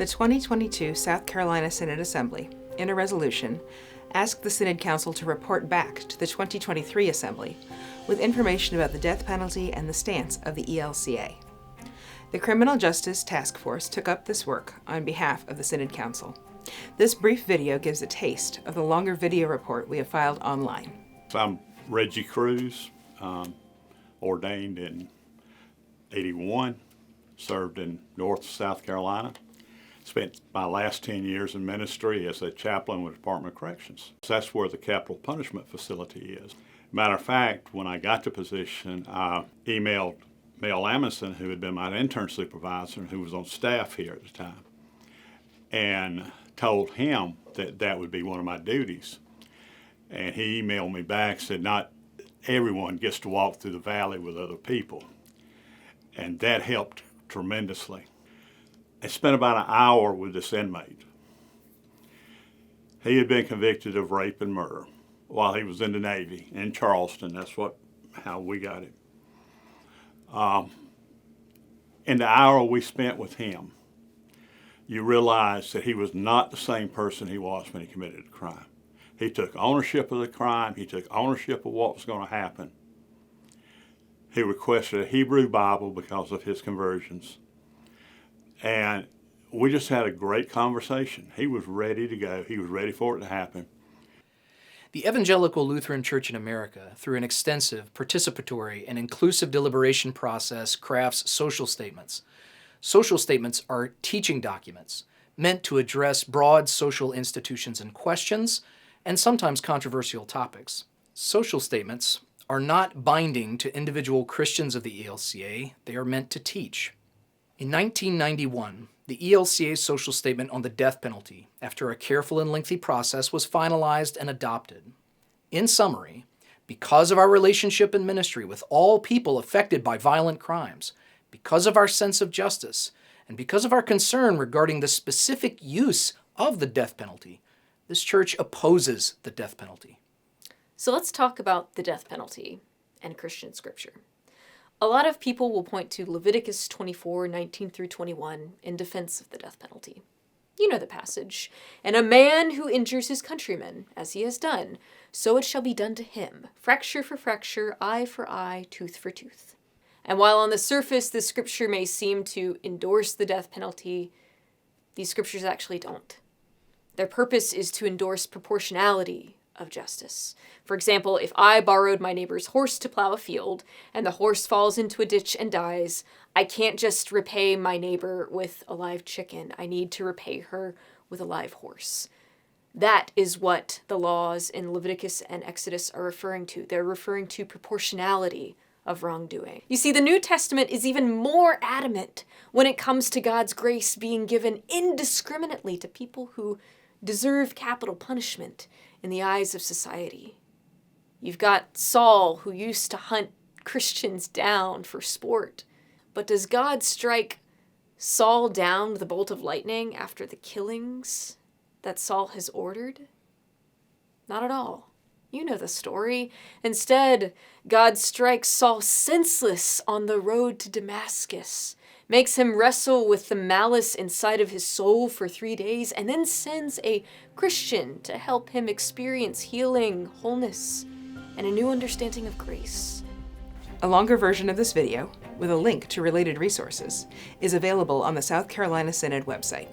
The 2022 South Carolina Synod Assembly, in a resolution, asked the Synod Council to report back to the 2023 Assembly with information about the death penalty and the stance of the ELCA. The Criminal Justice Task Force took up this work on behalf of the Synod Council. This brief video gives a taste of the longer video report we have filed online. I'm Reggie Cruse, ordained in '81, served in North South Carolina. Spent my last 10 years in ministry as a chaplain with the Department of Corrections. That's where the capital punishment facility is. Matter of fact, when I got the position, I emailed Mel Amundson, who had been my intern supervisor and who was on staff here at the time, and told him that that would be one of my duties. And he emailed me back, said not everyone gets to walk through the valley with other people. And that helped tremendously. I spent about an hour with this inmate. He had been convicted of rape and murder while he was in the Navy in Charleston. That's how we got him. In the hour we spent with him, you realize that he was not the same person he was when he committed the crime. He took ownership of the crime. He took ownership of what was going to happen. He requested a Hebrew Bible because of his conversions. And we just had a great conversation. He was ready to go. He was ready for it to happen. The Evangelical Lutheran Church in America, through an extensive, participatory, and inclusive deliberation process, crafts social statements. Social statements are teaching documents meant to address broad social institutions and questions, and sometimes controversial topics. Social statements are not binding to individual Christians of the ELCA. They are meant to teach. In 1991, the ELCA's social statement on the death penalty, after a careful and lengthy process, was finalized and adopted. In summary, because of our relationship and ministry with all people affected by violent crimes, because of our sense of justice, and because of our concern regarding the specific use of the death penalty, this church opposes the death penalty. So let's talk about the death penalty and Christian scripture. A lot of people will point to Leviticus 24:19 through 21 in defense of the death penalty. You know the passage. "And a man who injures his countryman, as he has done, so it shall be done to him. Fracture for fracture, eye for eye, tooth for tooth." And while on the surface the scripture may seem to endorse the death penalty, these scriptures actually don't. Their purpose is to endorse proportionality of justice. For example, if I borrowed my neighbor's horse to plow a field and the horse falls into a ditch and dies, I can't just repay my neighbor with a live chicken. I need to repay her with a live horse. That is what the laws in Leviticus and Exodus are referring to. They're referring to proportionality of wrongdoing. You see, the New Testament is even more adamant when it comes to God's grace being given indiscriminately to people who deserve capital punishment in the eyes of society. You've got Saul, who used to hunt Christians down for sport. But does God strike Saul down with a bolt of lightning after the killings that Saul has ordered? Not at all. You know the story. Instead, God strikes Saul senseless on the road to Damascus, makes him wrestle with the malice inside of his soul for 3 days, and then sends a Christian to help him experience healing, wholeness, and a new understanding of grace. A longer version of this video, with a link to related resources, is available on the South Carolina Synod website.